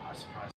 I was surprised.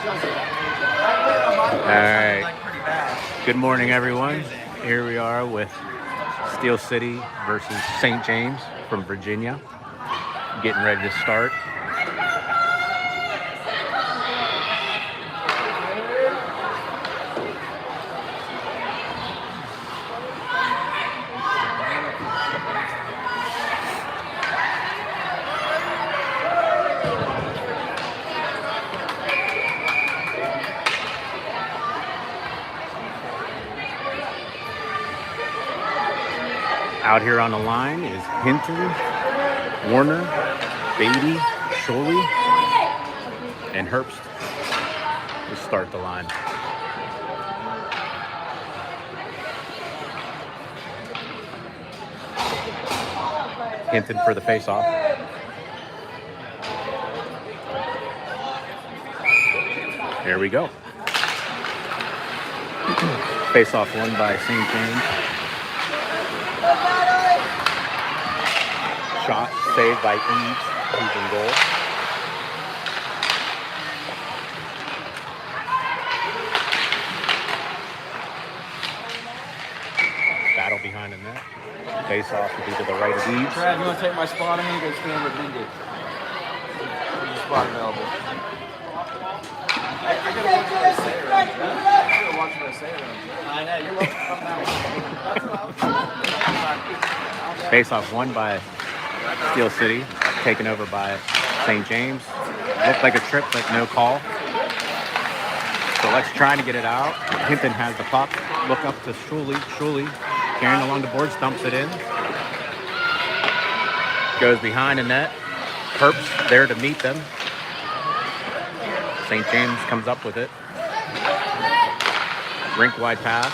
All right. Good morning, everyone. Here we are with Steel City versus St. James from Virginia. Getting ready to start. Out here on the line is Hinton, Warner, Beatty, Sholey, and Herbst to start the line. Hinton for the face-off. There we go. Face-off won by St. James. Shot saved by Eves, who's in goal. Battle behind the net. Face off to be to the right of Eves. Brad, you want to take my spot? I'm going to go stand with Mindy. Spot available. I got to watch what I say around here. I got to watch what I say around here. I know, you're welcome to come now. Face off won by Steel City, taken over by St. James. Looked like a trip, but no call. So let's try to get it out. Hinton has the puck. Look up to Sholey. Sholey carrying along the boards, dumps it in. Goes behind the net. Herbst there to meet them. St. James comes up with it. Rink wide pass.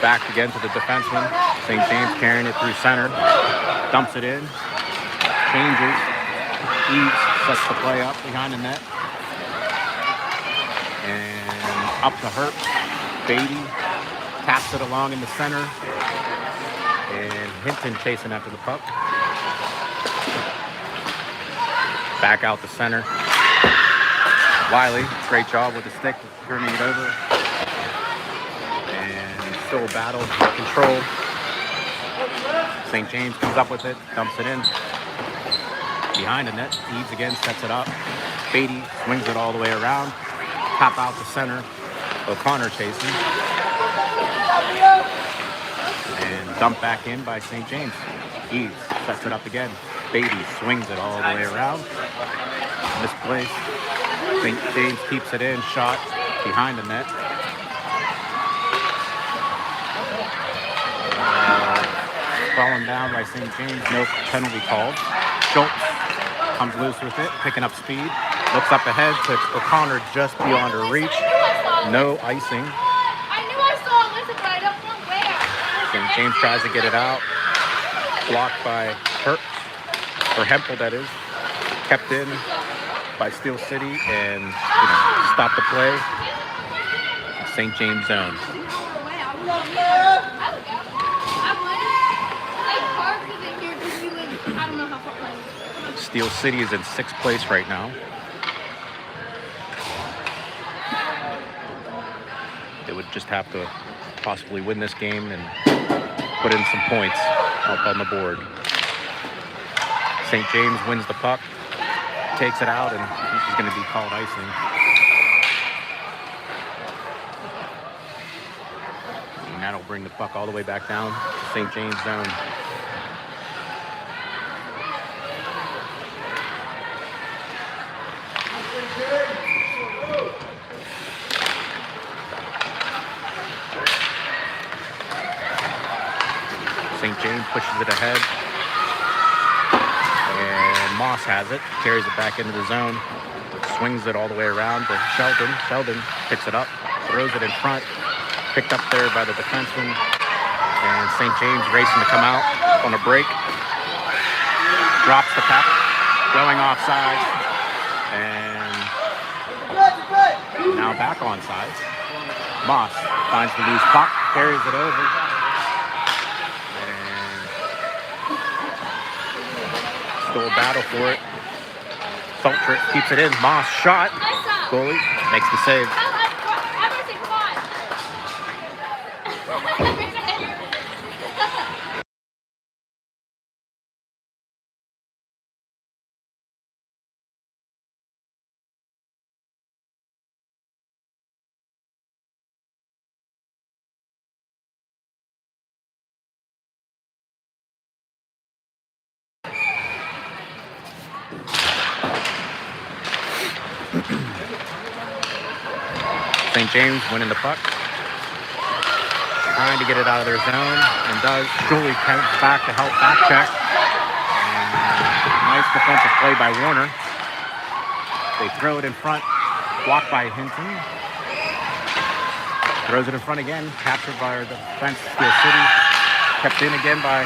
Back again to the defenseman. St. James carrying it through center. Dumps it in. Changes. Eves sets the play up behind the net. And up to Herbst. Beatty taps it along in the center. And Hinton chasing after the puck. Back out the center. Wiley, great job with the stick, turning it over. And still a battle for control. St. James comes up with it, dumps it in. Behind the net, Eves again sets it up. Beatty swings it all the way around. Top out the center. O'Connor chasing. And dumped back in by St. James. Eves sets it up again. Beatty swings it all the way around. Misplaced. St. James keeps it in. Shot behind the net. Fallen down by St. James. No penalty called. Schultz comes loose with it, picking up speed. Looks up ahead to O'Connor just beyond her reach. No icing. I knew I saw Elizabeth, but I don't know where. St. James tries to get it out. Blocked by Herbst, or Hempel, that is. Kept in by Steel City and stopped the play. St. James zone. Steel City is in 6th place right now. They would just have to possibly win this game and put in some points up on the board. St. James wins the puck, takes it out, and this is going to be called icing. And that'll bring the puck all the way back down to St. James zone. St. James pushes it ahead. And Moss has it. Carries it back into the zone. Swings it all the way around to Sheldon. Sheldon picks it up. Throws it in front. Picked up there by the defenseman. And St. James racing to come out on a break. Drops the puck. Going offside. And now back onside. Moss finds the loose puck. Carries it over. Still a battle for it. Feltrip keeps it in. Moss shot. Goalie makes the save. Everything fine. St. James winning the puck. Trying to get it out of their zone, and does. Julie comes back to help back check. And nice defensive play by Warner. They throw it in front, blocked by Hinton. Throws it in front again, captured by the defense, Steel City. Kept in again by...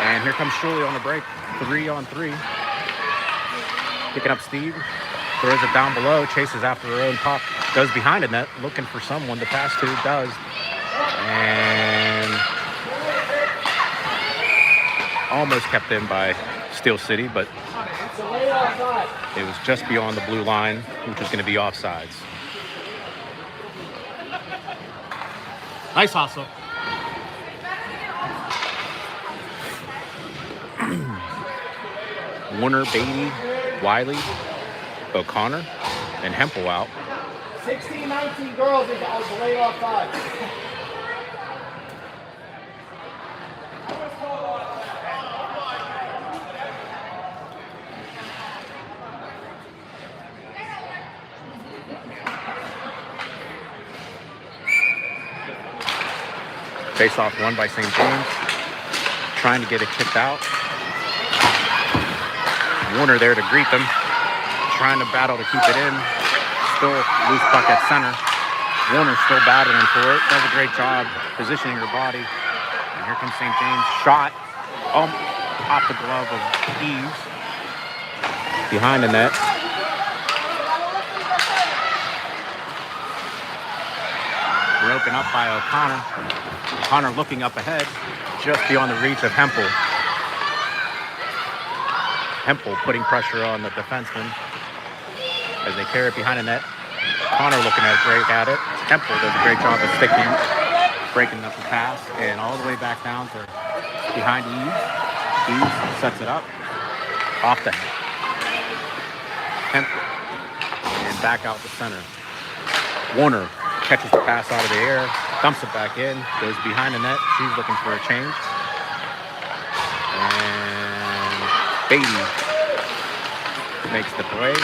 And here comes Shirley on the break. 3-on-3. Picking up Steve. Throws it down below, chases after her own puck. Goes behind the net, looking for someone to pass to. Does. And almost kept in by Steel City, but it was just beyond the blue line, which was going to be offsides. Nice hustle. Warner, Beatty, Wiley, O'Connor, and Hempel out. 16-19 girls is delayed offside. Face-off won by St. James. Trying to get it kicked out. Warner there to greet them. Trying to battle to keep it in. Still loose puck at center. Warner still battling for it. Does a great job positioning her body. And here comes St. James. Shot off the glove of Eves. Behind the net. Broken up by O'Connor. O'Connor looking up ahead. Just beyond the reach of Hempel. Hempel putting pressure on the defenseman as they carry it behind the net. Connor looking at great at it. Hempel does a great job of sticking, breaking up the pass, and all the way back down to behind Eves. Eves sets it up off the head. Hempel and back out the center. Warner catches the pass out of the air, dumps it back in, goes behind the net. She's looking for a change. And Beatty makes the play.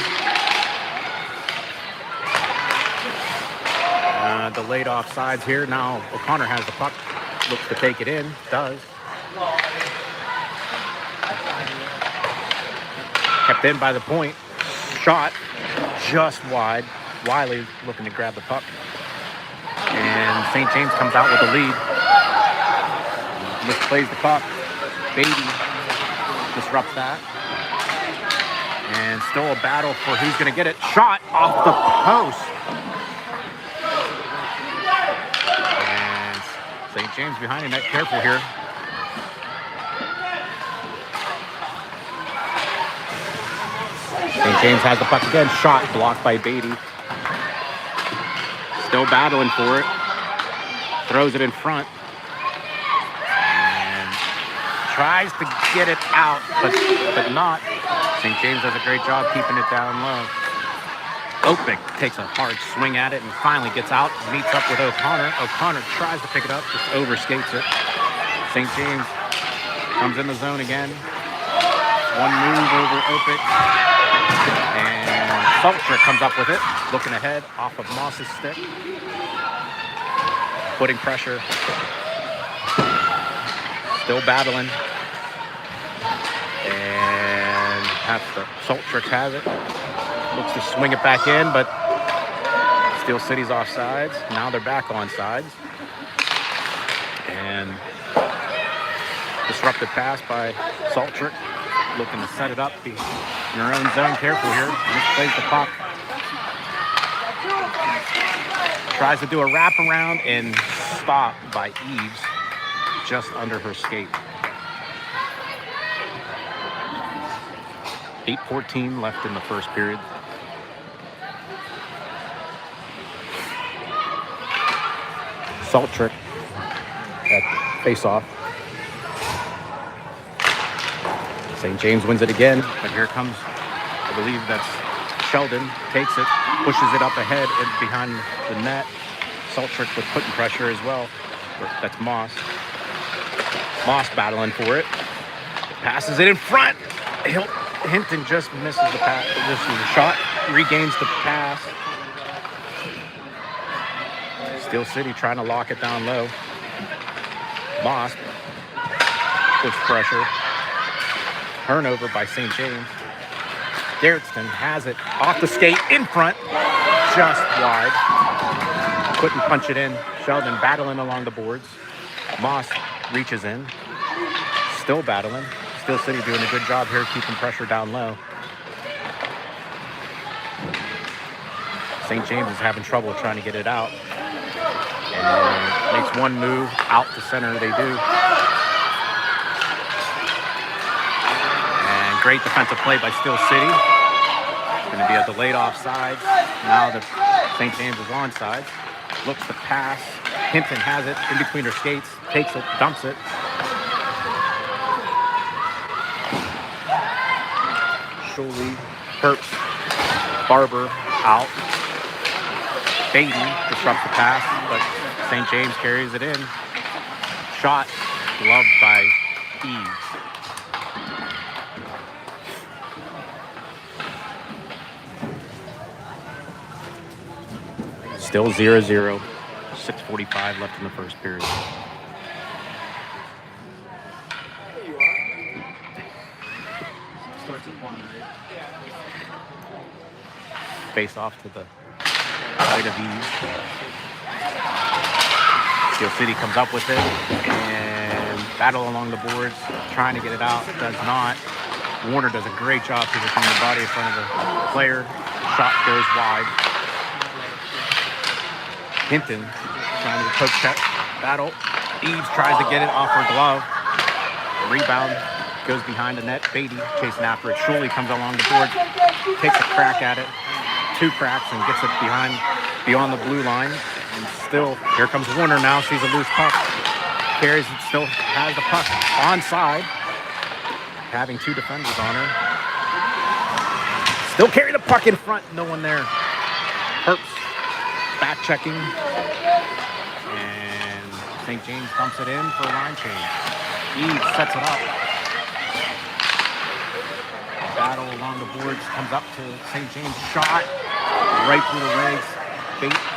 Delayed offsides here. Now O'Connor has the puck. Looks to take it in. Does. Kept in by the point. Shot just wide. Wiley looking to grab the puck. And St. James comes out with the lead. Misplays the puck. Beatty disrupts that. And still a battle for who's going to get it. Shot off the post. And St. James behind the net. Careful here. St. James has the puck again. Shot blocked by Beatty. Still battling for it. Throws it in front. And tries to get it out, but not. St. James does a great job keeping it down low. Opic takes a hard swing at it and finally gets out, meets up with O'Connor. O'Connor tries to pick it up, just overskates it. St. James comes in the zone again. One move over Opic. And Salter comes up with it, looking ahead off of Moss's stick. Putting pressure. Still battling. And Saltrix has it. Looks to swing it back in, but Steel City's offsides. Now they're back on sides. And disrupted pass by Saltrick. Looking to set it up in your own zone. Careful here. Misplays the puck. Tries to do a wraparound and stopped by Eves just under her skate. 8:14 left in the first period. Salt trick at face-off. St. James wins it again, but here comes, I believe that's Sheldon, takes it, pushes it up ahead and behind the net. Salt trick with putting pressure as well. That's Moss. Moss battling for it. Passes it in front. Hinton just misses the pass. This is a shot. Regains the pass. Steel City trying to lock it down low. Moss puts pressure. Turnover by St. James. Garretson has it off the skate in front. Just wide. Couldn't punch it in. Sheldon battling along the boards. Moss reaches in. Still battling. Steel City doing a good job here keeping pressure down low. St. James is having trouble trying to get it out. And makes one move out to center. They do. And great defensive play by Steel City. Going to be a delayed offside. Now the St. James is onside. Looks to pass. Hinton has it in between her skates. Takes it. Dumps it. Sholey, Herbst, Barber out. Beatty disrupts the pass, but St. James carries it in. Shot, gloved by Eves. Still 0-0. 6:45 left in the first period. Face off to the right of Eves. Steel City comes up with it and battle along the boards, trying to get it out. Does not. Warner does a great job positioning the body in front of the player. Shot goes wide. Hinton trying to poke check battle. Eves tries to get it off her glove. Rebound goes behind the net. Beatty chasing after it. Sholey comes along the board, takes a crack at it. 2 cracks and gets it beyond the blue line. And still, here comes Warner now. Sees a loose puck. Carries it, still has the puck onside. Having 2 defenders on her. Still carry the puck in front. No one there. Herbst back checking. And St. James dumps it in for a line change. Eves sets it up. Battle along the boards. Comes up to St. James. Shot. Right through the legs.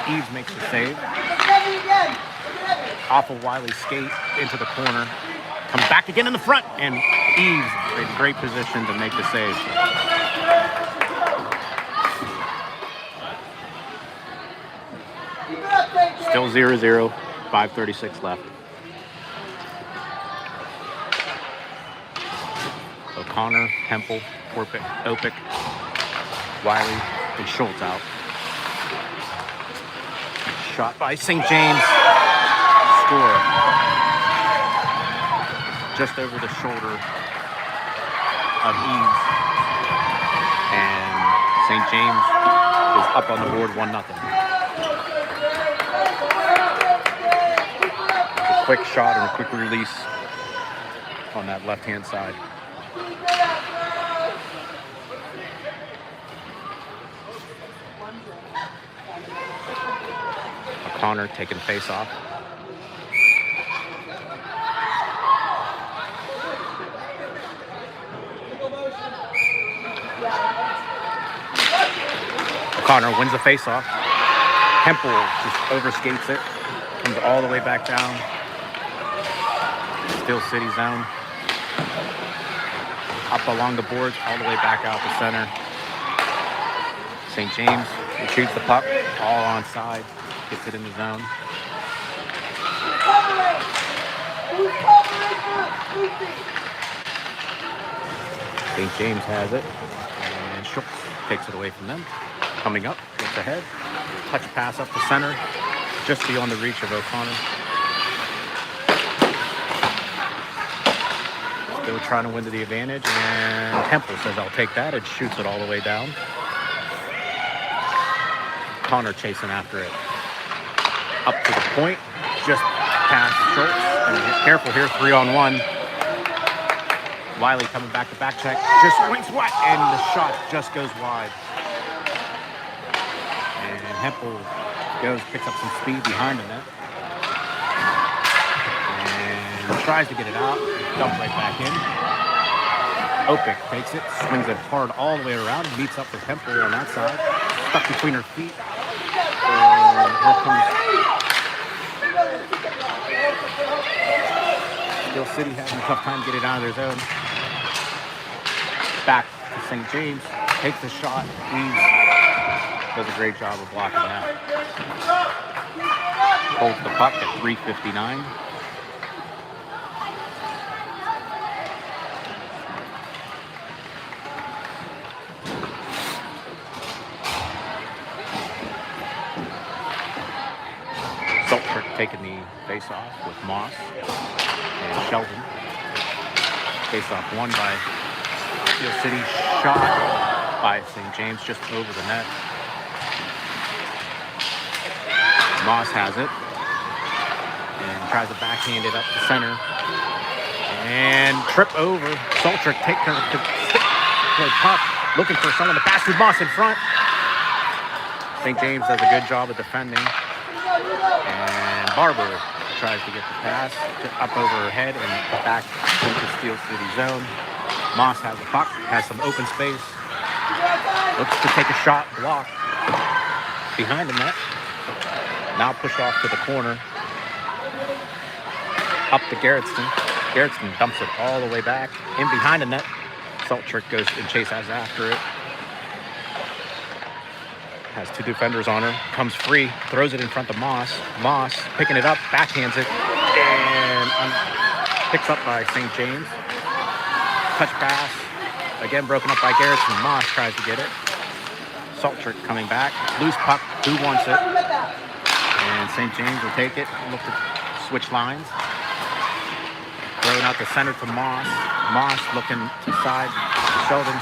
Eves makes the save. Off of Wiley's skate into the corner. Comes back again in the front. And Eves in great position to make the save. Still 0-0. 5:36 left. O'Connor, Temple, Opic, Wiley, and Schultz out. Shot by St. James. Score. Just over the shoulder of Eves. And St. James is up on the board 1-0. A quick shot and a quick release on that left-hand side. O'Connor taking face off. O'Connor wins the face off. Temple just overskates it. Comes all the way back down. Steel City zone. Up along the boards, all the way back out the center. St. James retrieves the puck, all onside. Gets it in the zone. St. James has it. And Schultz takes it away from them. Coming up, gets ahead. Touch pass up the center. Just beyond the reach of O'Connor. Still trying to win to the advantage. And Temple says, I'll take that. And shoots it all the way down. O'Connor chasing after it. Up to the point. just past Schultz. And careful here, 3-on-1. Wiley coming back to back check. Just swings wide, and the shot just goes wide. And Hempel picks up some speed behind the net. And tries to get it out. Dump right back in. Opik takes it, swings it hard all the way around, meets up with Hempel on that side. Stuck between her feet. And here comes Steel City having a tough time getting it out of their zone. Back to St. James, takes the shot, leaves, does a great job of blocking that. Holds the puck at 3:59. Saltbrick taking the face-off with Moss and Sheldon. Face-off won by Steel City, shot by St. James just over the net. Moss has it and tries to backhand it up the center and trip over. Saltbrick takes the puck, looking for someone to pass with Moss in front. St. James does a good job of defending, and Barber tries to get the pass up over her head and back into Steel City zone. Moss has the puck, has some open space, looks to take a shot, block behind the net. Now push off to the corner, up to Garretson. Garretson dumps it all the way back, in behind the net. Saltbrick goes and chases after it. Has two defenders on her, comes free, throws it in front of Moss. Moss picking it up, backhands it, and picks up by St. James. Touch pass, again broken up by Garretson. Moss tries to get it. Saltbrick coming back, loose puck, who wants it? And St. James will take it, look to switch lines. Thrown out the center to Moss. Moss looking to side. Sheldon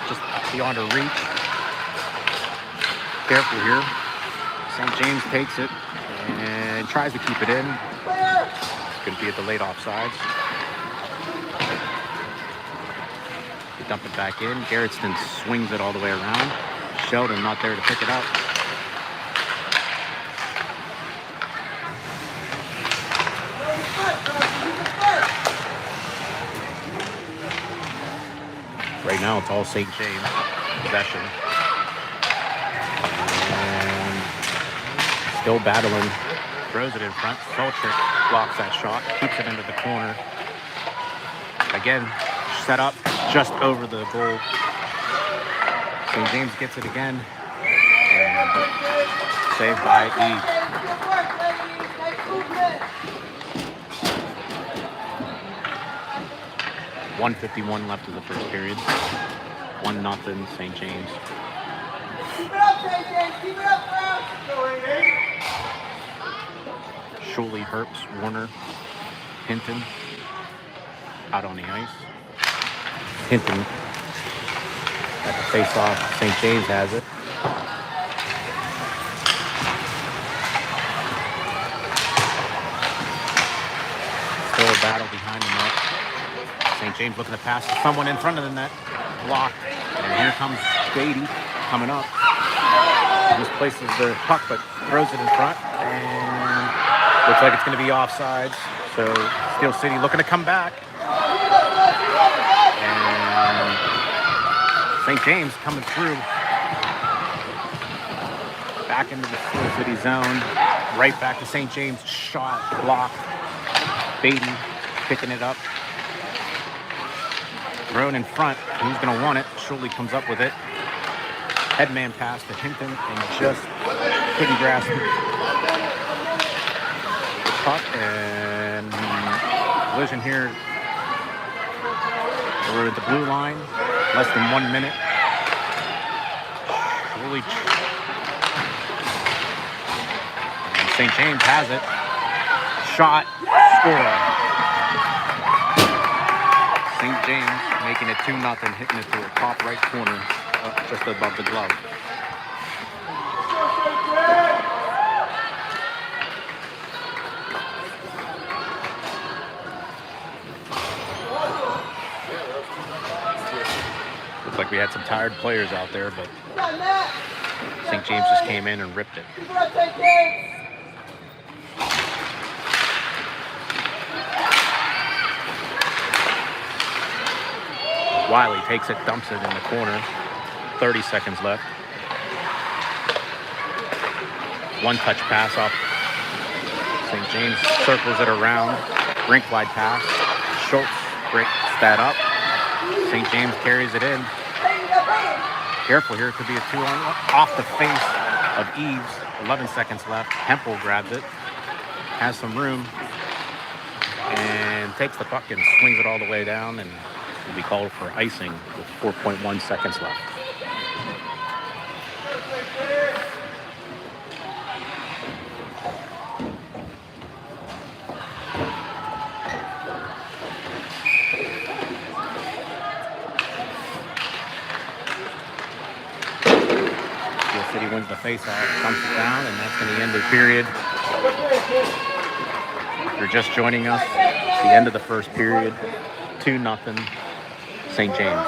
just beyond her reach. Careful here. St. James takes it and tries to keep it in. It's going to be a delayed offsides. They dump it back in. Garretson swings it all the way around. Sheldon not there to pick it up. Right now it's all St. James possession. Still battling, throws it in front. Saltbrick blocks that shot, keeps it into the corner. Again, set up just over the goal. St. James gets it again, and saved by E. 1:51 left of the first period. 1-0 St. James. Keep it up, St. James. Keep it up, Browns. Schuley, Herbst, Warner, Hinton out on the ice. Hinton at the face-off. St. James has it. Still a battle behind the net. St. James looking to pass to someone in front of the net. Blocked. And here comes Beatty coming up. Misplaces the puck, but throws it in front. And looks like it's going to be offsides. So Steel City looking to come back. And St. James coming through. Back into the Steel City zone. Right back to St. James. Shot, blocked. Beatty picking it up. Thrown in front. Who's going to want it? Schuley comes up with it. Headman pass to Hinton and just couldn't grasp it. Puck and collision here. We're at the blue line. Less than 1 minute. Schuley. And St. James has it. Shot. Score. St. James making it 2-0, hitting it to the top right corner, just above the glove. like we had some tired players out there, but St. James just came in and ripped it. Wiley takes it, dumps it in the corner. 30 seconds left. One touch pass off. St. James circles it around. Rink wide pass. Schultz breaks that up. St. James carries it in. Careful here, it could be a 2-on off the face of Eves. 11 seconds left. Hempel grabs it. Has some room. And takes the puck and swings it all the way down, and will be called for icing with 4.1 seconds left. Steel City wins the faceoff, dumps it down, and that's going to end the period. If you're just joining us, the end of the first period, 2-0 St. James.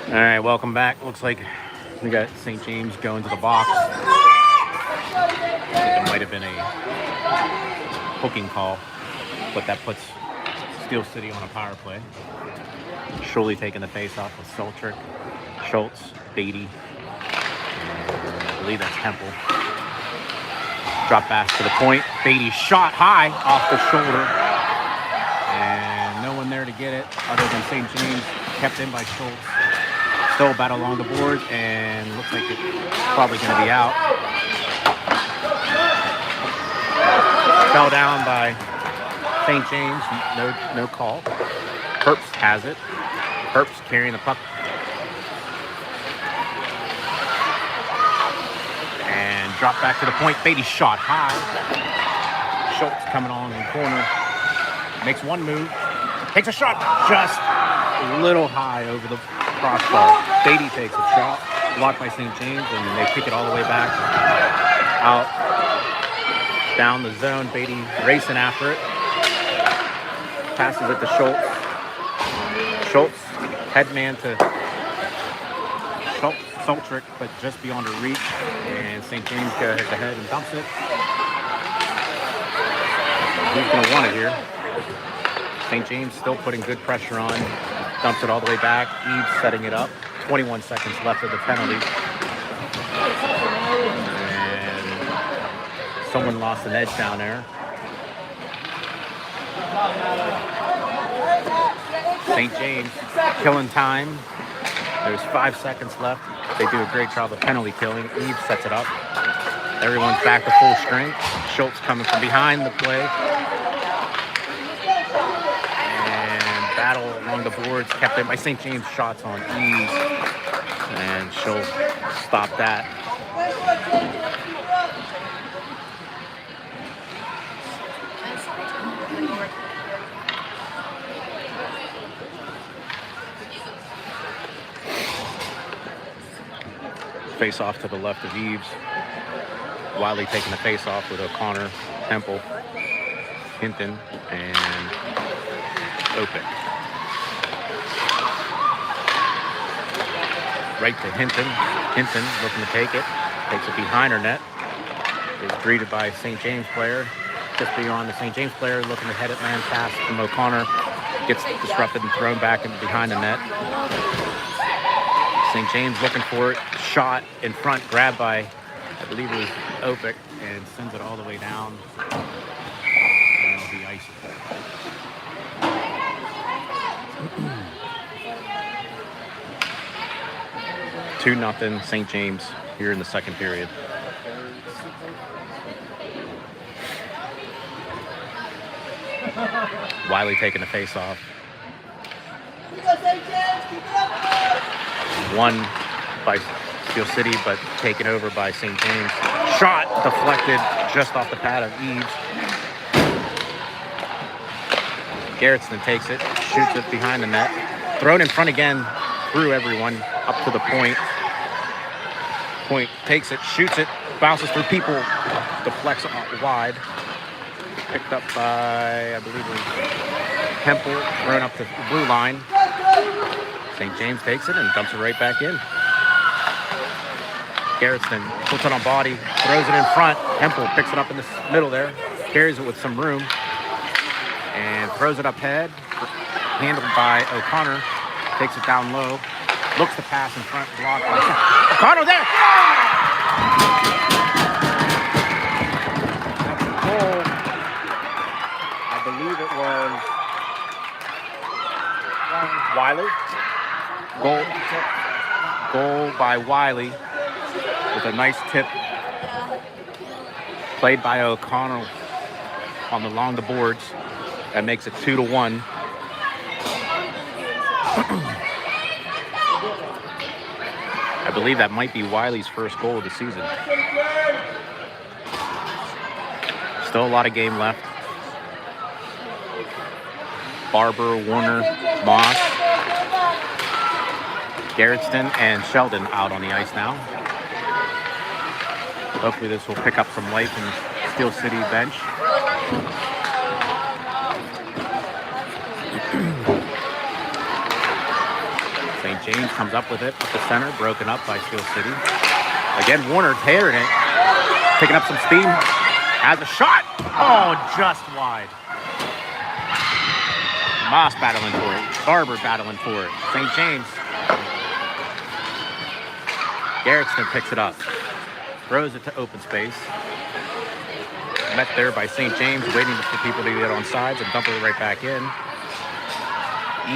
All right, welcome back. Looks like we got St. James going to the box. I think it might have been a hooking call, but that puts Steel City on a power play. Surely taking the face off with Seltrick, Schultz, Beatty, and I believe that's Hempel. Drop pass to the point. Beatty shot high off the shoulder, and no one there to get it other than St. James, kept in by Schultz. Still battle along the boards, and looks like it's probably going to be out. Fell down by St. James, no call. Herbst has it. Herbst carrying the puck. And drop back to the point. Beatty shot high. Schultz coming along in the corner. Makes one move. Takes a shot. Just a little high over the crossbar. Beatty takes a shot, blocked by St. James, and they kick it all the way back out down the zone. Beatty racing after it. Passes it to Schultz. Schultz, head man to Sultrick, but just beyond her reach. And St. James goes ahead and dumps it. Who's going to want it here? St. James still putting good pressure on. Dumps it all the way back. Eves setting it up. 21 seconds left of the penalty. And someone lost an edge down there. St. James killing time. There's 5 seconds left. They do a great job of penalty killing. Eve sets it up. Everyone's back to full strength. Schultz coming from behind the play. And battle along the boards kept in by St. James. Shots on Eve. And she'll stop that. Face off to the left of Eves. Wiley taking the face off with O'Connor, Temple, Hinton, and Opic. Right to Hinton. Hinton looking to take it. Takes it behind her net. Is greeted by St. James player. Just beyond the St. James player looking to head it man pass from O'Connor. Gets disrupted and thrown back into behind the net. St. James looking for it. Shot in front, grabbed by, I believe it was Opic, and sends it all the way down. And it'll be icy. Two 2-0 St. James here in the second period. Wiley taking the face off. Won by Steel City, but taken over by St. James. Shot deflected just off the pad of Eves. Garretson takes it, shoots it behind the net. Thrown in front again through everyone up to the point. Point takes it, shoots it, bounces through people, deflects wide. Picked up by, I believe it was Temple, thrown up to the blue line. St. James takes it and dumps it right back in. Garretson puts it on body, throws it in front. Temple picks it up in the middle there, carries it with some room, and throws it up head. Handled by O'Connor, takes it down low, looks to pass in front, blocked by O'Connor there! That's a goal. I believe it was Wiley. Goal by Wiley with a nice tip played by O'Connor along the boards. That makes it 2-1. I believe that might be Wiley's first goal of the season. Still a lot of game left. Barber, Warner, Moss, Garretson, and Sheldon out on the ice now. Hopefully this will pick up some life in the Steel City bench. St. James comes up with it up the center, broken up by Steel City. Again, Warner tearing it, picking up some steam. Has a shot. Oh, just wide. Moss battling for it. Barber battling for it. St. James. Garretson picks it up. Throws it to open space. Met there by St. James, waiting for people to get on sides and dump it right back in.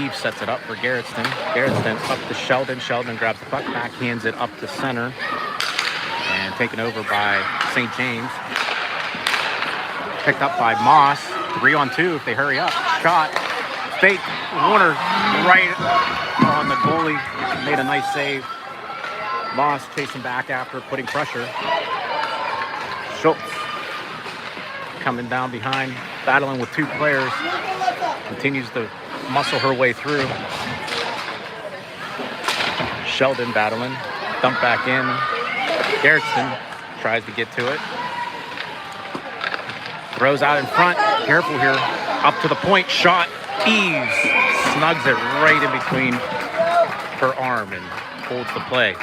Eve sets it up for Garretson. Garretson up to Sheldon. Sheldon grabs the puck, backhands it up to center. And taken over by St. James. Picked up by Moss. 3-on-2 if they hurry up. Shot. Fake. Warner right on the goalie. Made a nice save. Moss chasing back after, putting pressure. Schultz coming down behind, battling with two players. Continues to muscle her way through. Sheldon battling. Dump back in. Garretson tries to get to it. Throws out in front. Careful here. Up to the point. Shot. Eves snugs it right in between her arm and holds the play.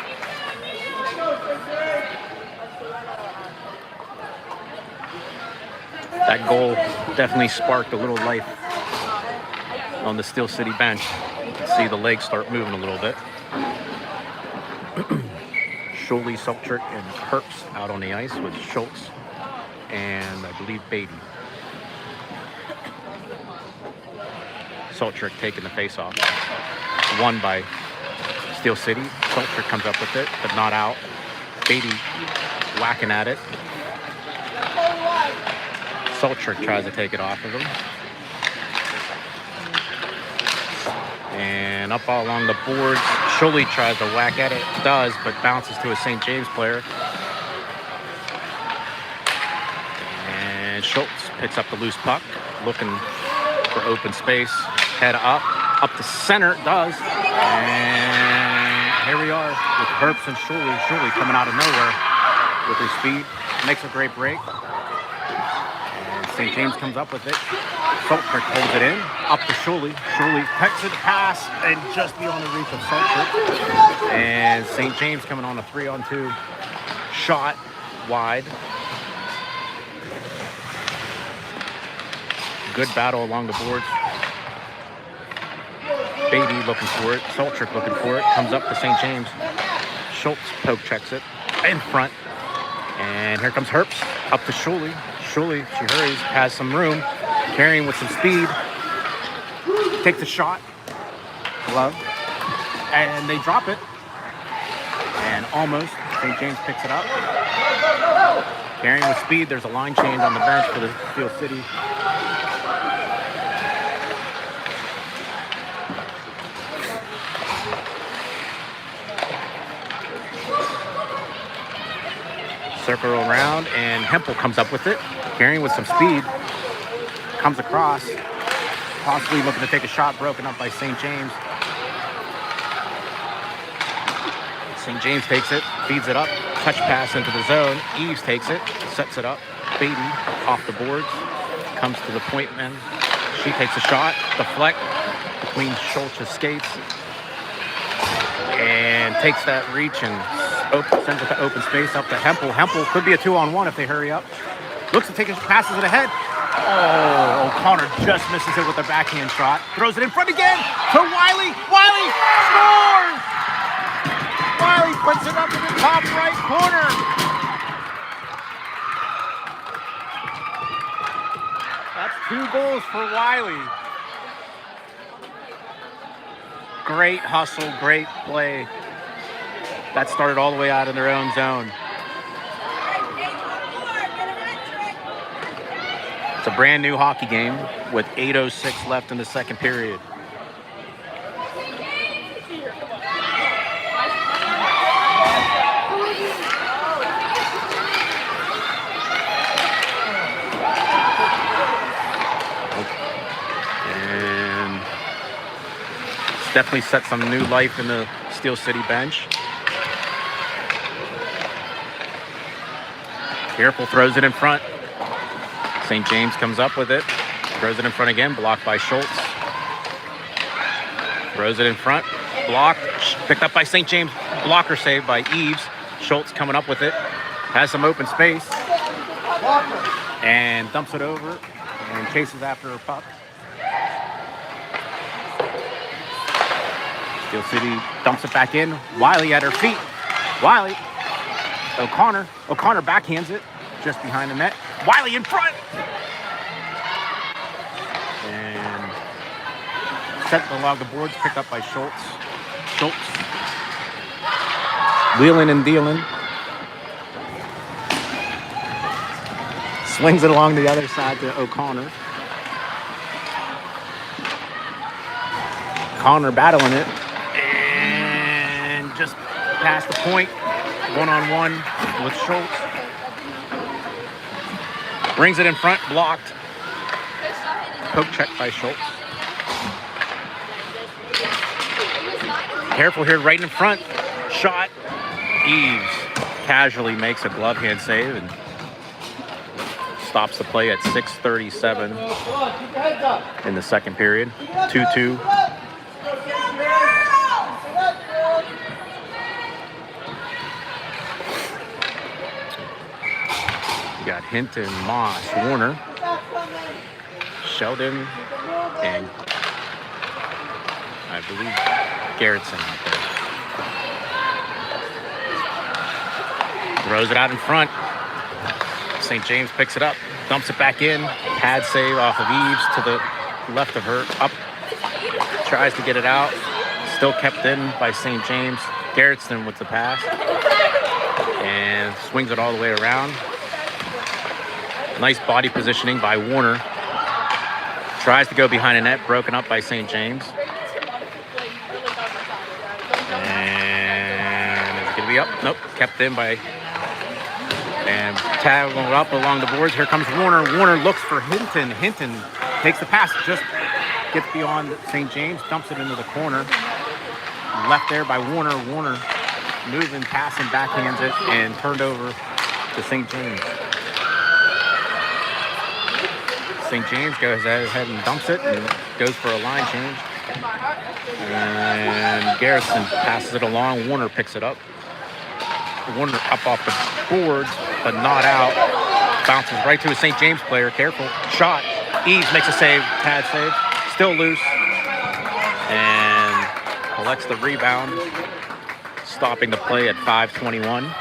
That goal definitely sparked a little life on the Steel City bench. You can see the legs start moving a little bit. Sholey, Selchuk, and Herbst out on the ice with Schultz and I believe Beatty. Selchuk taking the face-off. Won by Steel City. Selchuk comes up with it, but not out. Beatty whacking at it. Selchuk tries to take it off of him. And up all along the boards, Sholey tries to whack at it. Does, but bounces to a St. James player. And Schultz picks up the loose puck, looking for open space. Head up to center, does. And here we are with Herbst and Sholey. Sholey coming out of nowhere with her speed. Makes a great break. St. James comes up with it. Selchuk holds it in. Up to Sholey. Sholey pecks it pass and just beyond the reach of Selchuk. And St. James coming on a 3-on-2 shot wide. Good battle along the boards. Beatty looking for it. Selchuk looking for it. Comes up to St. James. Schultz poke checks it in front. And here comes Herbst. Up to Sholey. Sholey, she hurries, has some room, carrying with some speed, takes a shot, glove, and they drop it, and almost, St. James picks it up, carrying with speed. There's a line change on the bench for the Steel City. Circle around, and Hempel comes up with it, carrying with some speed, comes across, possibly looking to take a shot, broken up by St. James. St. James takes it, feeds it up, touch pass into the zone. Eves takes it, sets it up. Beatty off the boards, comes to the point man. She takes a shot, deflect between Schultz's skates, and takes that reach and sends it to open space up to Hempel. Hempel could be a 2-on-1 if they hurry up. Looks to take it, passes it ahead. Oh, O'Connor just misses it with a backhand shot. Throws it in front again to Wiley. Wiley scores! Wiley puts it up in the top right corner. That's 2 goals for Wiley. Great hustle, great play. That started all the way out in their own zone. It's a brand new hockey game with 8:06 left in the second period. And it's definitely set some new life in the Steel City bench. Careful, throws it in front. St. James comes up with it. Throws it in front again, blocked by Schultz. Throws it in front, blocked. Picked up by St. James. Blocker save by Eves. Schultz coming up with it. Has some open space. And dumps it over and chases after her puck. Steel City dumps it back in. Wiley at her feet. Wiley. O'Connor. O'Connor backhands it just behind the net. Wiley in front. And set along the boards, picked up by Schultz. Schultz. Wheeling and dealing. Swings it along the other side to O'Connor. O'Connor battling it. And just past the point. 1-on-1 with Schultz. Brings it in front, blocked. Poke check by Schultz. Careful here, right in front. Shot. Eves casually makes a glove hand save and stops the play at 6:37 in the second period. 2-2. You got Hinton, Moss, Warner, Sheldon, and I believe Garrettson out there. Throws it out in front. St. James picks it up, dumps it back in. Pad save off of Eves to the left of her. Up, tries to get it out. Still kept in by St. James. Garrettson with the pass. And swings it all the way around. Nice body positioning by Warner. Tries to go behind the net, broken up by St. James. And is it going to be up? Nope, kept in by... And tagging up along the boards. Here comes Warner. Warner looks for Hinton. Hinton takes the pass, just gets beyond St. James, dumps it into the corner. Left there by Warner. Warner moving, passing, backhands it, and turned over to St. James. St. James goes ahead and dumps it and goes for a line change. And Garrison passes it along. Warner picks it up. Warner up off the boards, but not out. Bounces right to a St. James player. Careful. Shot. Eves makes a save. Pad save. Still loose. And collects the rebound. Stopping the play at 5:21.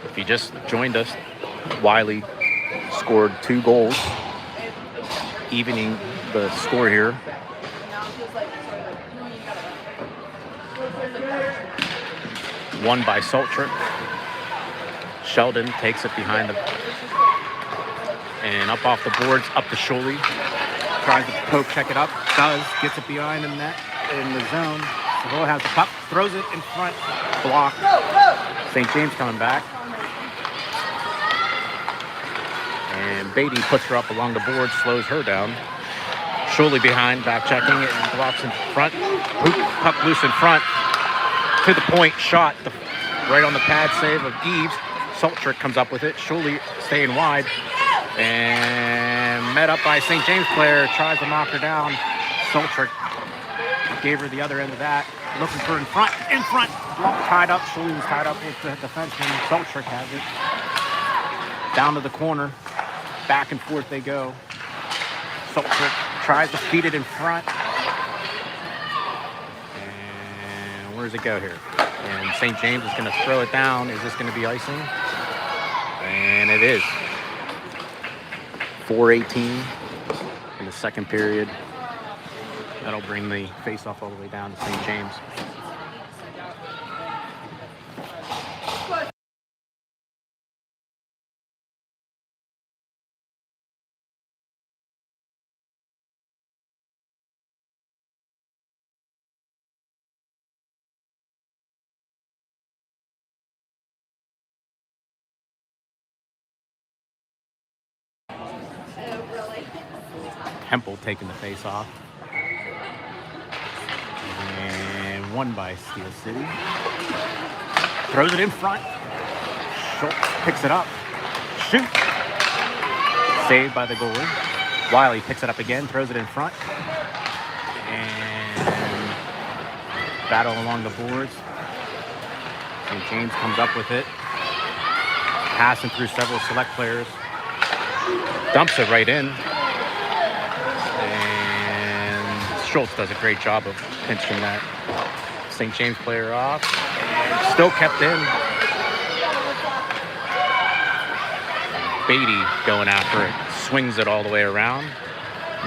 If you just joined us, Wiley scored 2 goals, evening the score here. One by Saltrick. Sheldon takes it behind the... And up off the boards, up to Sholey. Tries to poke, check it up. Does. Gets it behind the net in the zone. Savoy has the puck. Throws it in front. Block. St. James coming back. And Beatty puts her up along the board, slows her down. Sholey behind, back checking it, and blocks in front. Puck loose in front. To the point, shot right on the pad save of Eves. Saltrick comes up with it. Sholey staying wide. And met up by St. James player. Tries to knock her down. Saltrick gave her the other end of that. Looking for in front. In front. Tied up. Sholey was tied up with the defenseman. Saltrick has it. Down to the corner. Back and forth they go. Saltrick tries to feed it in front. And where does it go here? And St. James is going to throw it down. Is this going to be icing? And it is. 4:18 in the second period. That'll bring the face-off all the way down to St. James. Hempel taking the face off. And won by Steel City. Throws it in front. Schultz picks it up. Shoot. Saved by the goalie. Wiley picks it up again, throws it in front. And battle along the boards. St. James comes up with it. Passing through several select players. Dumps it right in. Schultz does a great job of pinching that St. James player off. And still kept in. Beatty going after it. Swings it all the way around.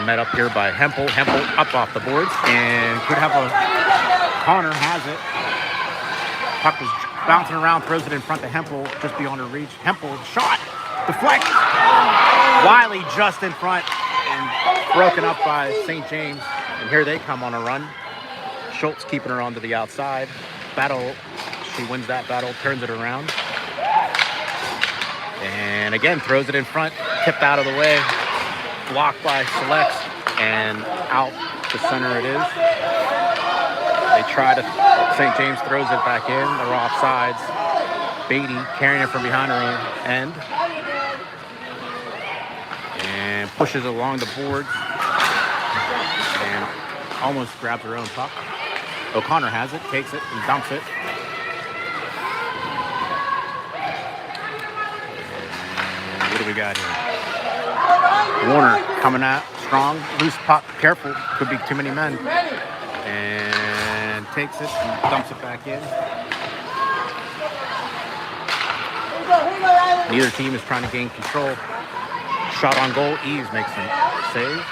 Met up here by Hempel. Hempel up off the boards. And could have a... Connor has it. Puck was bouncing around. Throws it in front to Hempel. Just beyond her reach. Hempel shot. Deflect. Wiley just in front. And broken up by St. James. And here they come on a run. Schultz keeping her onto the outside. Battle, she wins that battle, turns it around. And again, throws it in front, tipped out of the way. blocked by Selects, and out to center it is. They try to, St. James throws it back in. They're off sides. Beatty carrying it from behind her own end. And pushes it along the boards. And almost grabs her own puck. O'Connor has it, takes it, and dumps it. And what do we got here? Warner coming out strong, loose puck, careful, could be too many men. And takes it and dumps it back in. Neither team is trying to gain control. Shot on goal, Eves makes a save.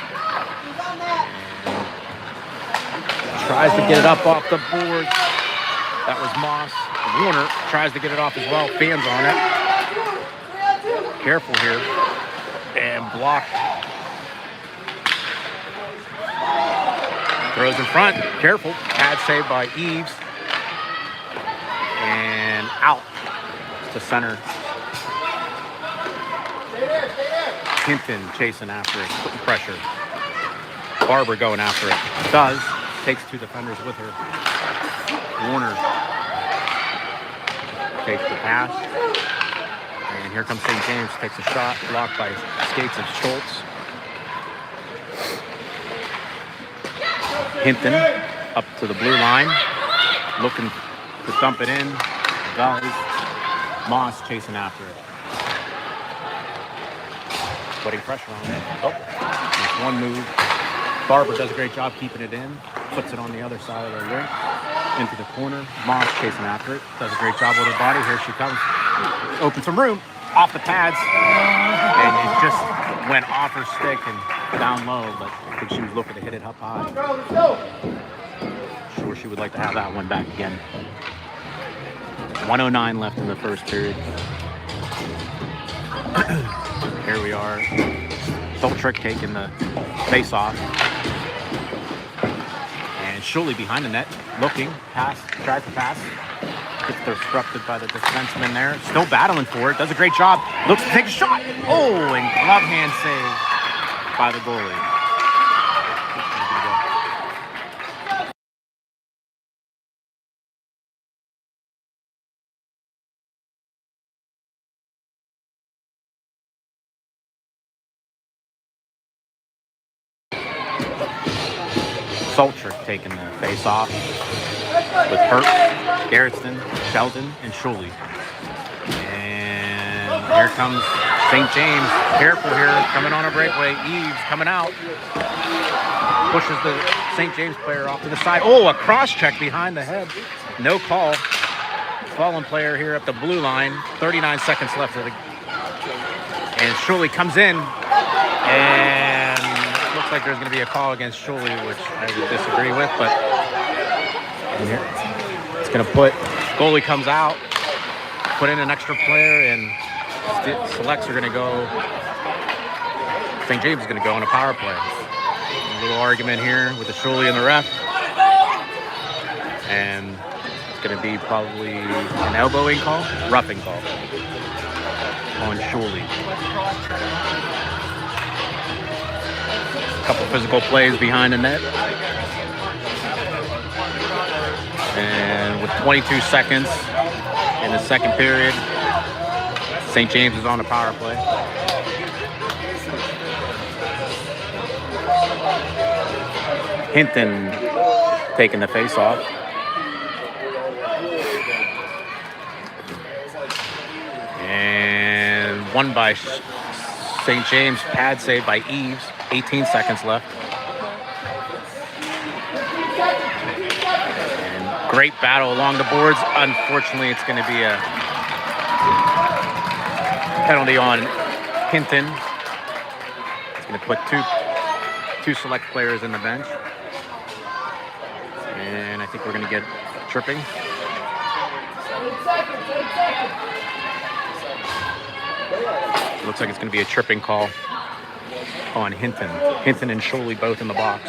And tries to get it up off the board. That was Moss. Warner tries to get it off as well, fans on it. Careful here. And blocked. Throws in front. Careful. Pad save by Eves. And out to center. Hinton chasing after it, putting pressure. Barber going after it. Does. Takes two defenders with her. Warner takes the pass. And here comes St. James. Takes a shot. Blocked by skates of Schultz. Hinton up to the blue line. Looking to dump it in. Does. Moss chasing after it. Putting pressure on it. Oh, there's one move. Barber does a great job keeping it in. Puts it on the other side of the rink. Into the corner. Moss chasing after it. Does a great job with her body. Here she comes. Opens some room. Off the pads. And it just went off her stick and down low. But I think she was looking to hit it up high. Sure she would like to have that one back again. 1:09 left in the first period. Here we are. Soltrick taking the face-off. And Schuley behind the net, looking, pass, tries to pass. Gets disrupted by the defenseman there. Still battling for it, does a great job. Looks to take a shot. Oh, and glove hand save by the goalie. Soltrick taking the face off with Hurt, Garretson, Sheldon, and Schuley. And here comes St. James. Careful here, coming on a breakaway. Eves coming out. Pushes the St. James player off to the side. Oh, a cross check behind the head. No call. Fallen player here up the blue line. 39 seconds left of the. And Schuley comes in. And looks like there's going to be a call against Schuley, which I would disagree with, but it's going to put, goalie comes out, put in an extra player, and Selects are going to go, St. James is going to go on a power play. A little argument here with the Schuley and the ref, and it's going to be probably an elbowing call, roughing call on Schuley. Couple physical plays behind the net. And with 22 seconds in the second period, St. James is on the power play. Hinton taking the face off. And won by St. James, pad save by Eves. 18 seconds left. And great battle along the boards. Unfortunately, it's going to be a penalty on Hinton. It's going to put two select players in the bench. And I think we're going to get tripping. Looks like it's going to be a tripping call on Hinton. Hinton and Schuley both in the box,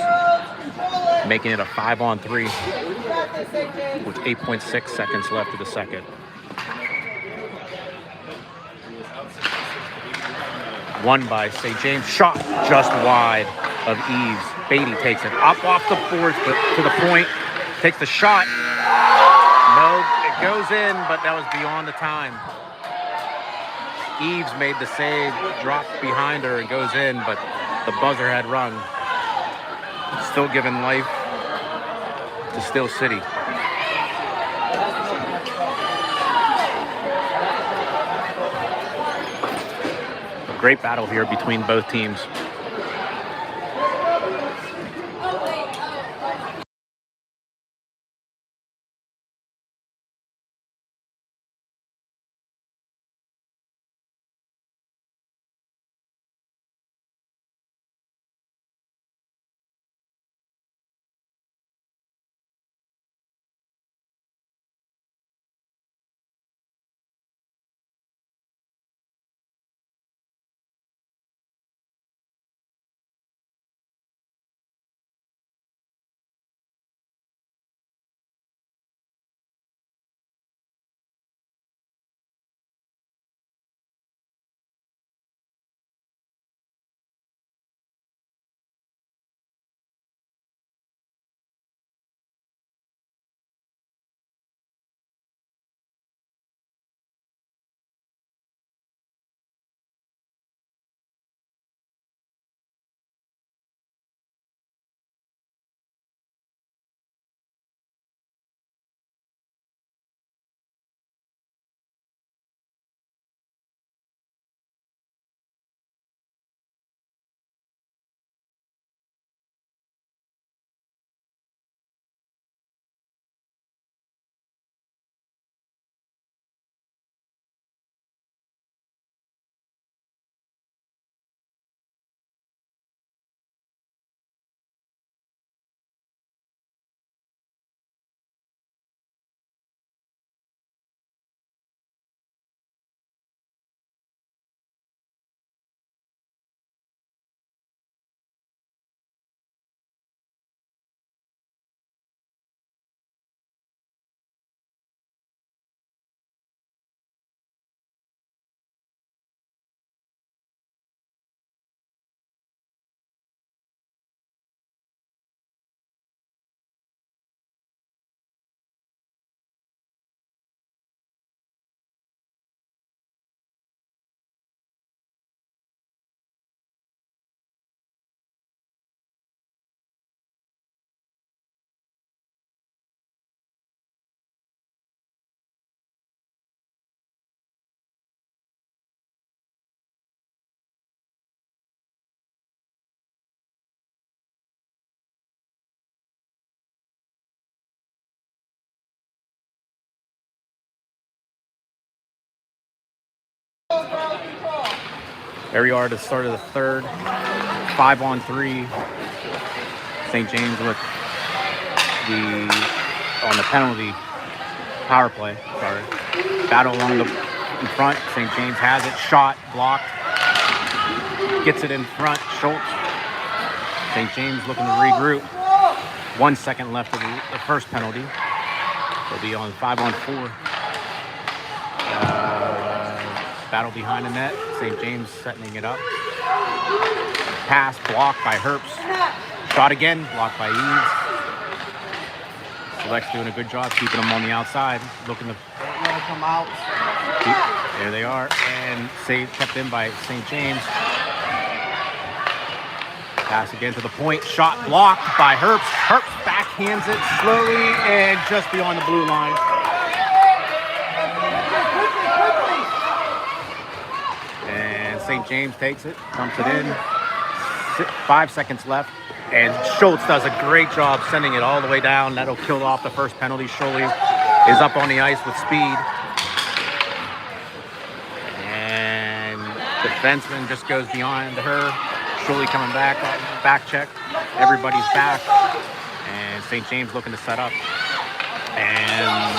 making it a 5-on-3 with 8.6 seconds left of the second. Won by St. James. Shot just wide of Eves. Beatty takes it up off the boards, but to the point. Takes the shot. No, it goes in, but that was beyond the time. Eves made the save, dropped behind her and goes in, but the buzzer had rung. Still giving life to Steel City. A great battle here between both teams. There we are at the start of the third. 5-on-3. St. James with on the penalty power play. Sorry. Battle along in front. St. James has it. Shot. Blocked. Gets it in front. Schultz. St. James looking to regroup. 1 second left of the first penalty. They'll be on 5-on-4. Battle behind the net. St. James setting it up. Pass blocked by Herbst. Shot again, blocked by Eves. Select's doing a good job keeping them on the outside. Looking to come out. There they are. And save kept in by St. James. Pass again to the point. Shot blocked by Herbst. Herbst backhands it slowly and just beyond the blue line. St. James takes it, dumps it in. 5 seconds left, and Schultz does a great job sending it all the way down. That'll kill off the first penalty. Schultz is up on the ice with speed. And defenseman just goes behind her. Schultz coming back check. Everybody's back. And St. James looking to set up. And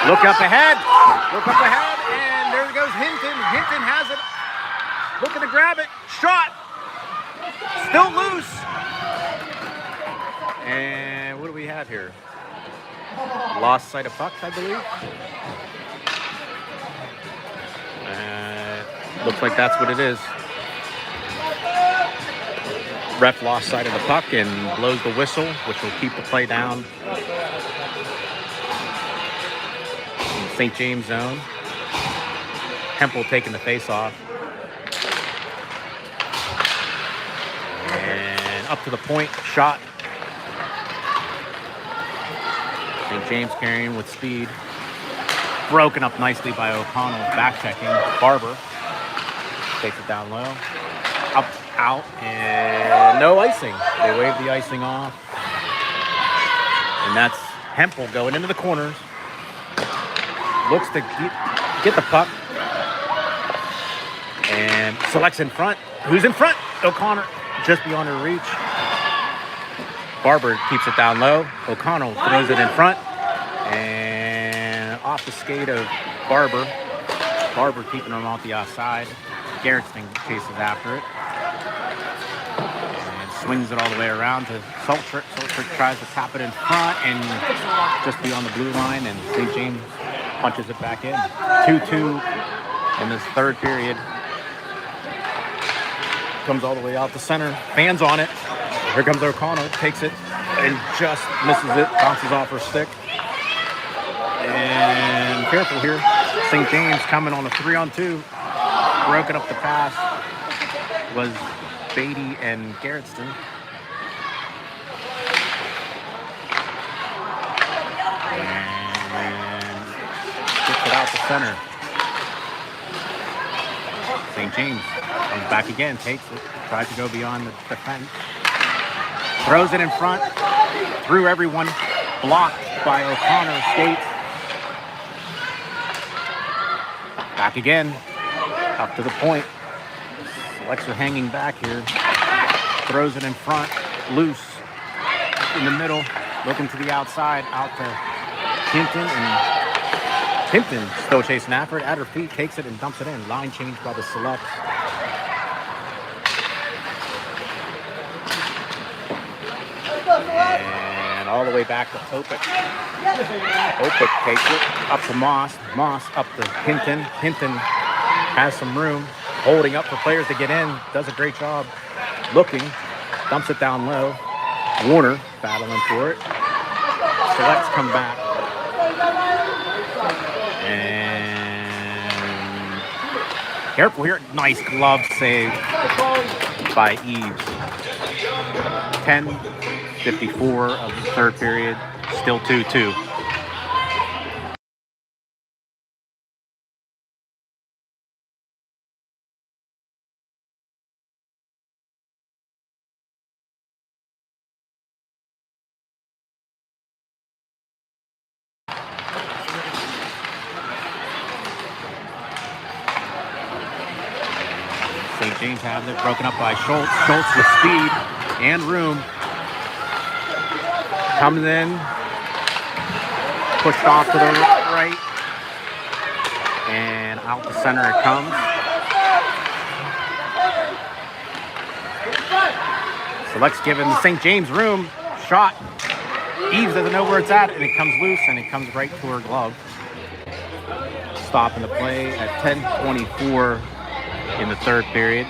look up ahead. And there goes Hinton. Hinton has it. Looking to grab it. Shot. Still loose. And what do we have here? Lost sight of puck, I believe. Looks like that's what it is. Ref lost sight of the puck and blows the whistle, which will keep the play down in St. James zone. Hempel taking the face off. And up to the point, shot. St. James carrying with speed. Broken up nicely by O'Connell, back checking. Barber takes it down low. Up, out, and no icing. They wave the icing off. And that's Hempel going into the corners. Looks to get the puck. And selects in front. Who's in front? O'Connor, just beyond her reach. Barber keeps it down low. O'Connell throws it in front. And off the skate of Barber. Barber keeping him off the offside. Garretson chases after it. And swings it all the way around to Saltrick. Saltrick tries to tap it in front and just beyond the blue line. And St. James punches it back in. 2-2 in this third period. Comes all the way out the center. Fans on it. Here comes O'Connell. Takes it and just misses it. Bounces off her stick. And careful here. St. James coming on a 3-on-2. Broken up the pass was Beatty and Garretson. And gets it out the center. St. James comes back again, takes it, tries to go beyond the defense. Throws it in front, through everyone, blocked by O'Connor, skates. Back again, up to the point. Alexa hanging back here. Throws it in front, loose, in the middle, looking to the outside, out to Hinton, and Hinton still chasing after it, at her feet, takes it and dumps it in. Line change by the Selects. And all the way back to Opik. Opik takes it up to Moss. Moss up to Hinton. Hinton has some room, holding up for players to get in. Does a great job looking. Dumps it down low. Warner battling for it. Selects come back. And careful here. Nice glove save by Eves. 10:54 of the third period. Still 2-2. St. James has it, broken up by Schultz. Schultz with speed and room. Comes in, pushed off to the right, and out the center it comes. Selects giving St. James room, shot. Eves doesn't know where it's at, and it comes loose, and it comes right to her glove. Stopping the play at 10:24 in the third period.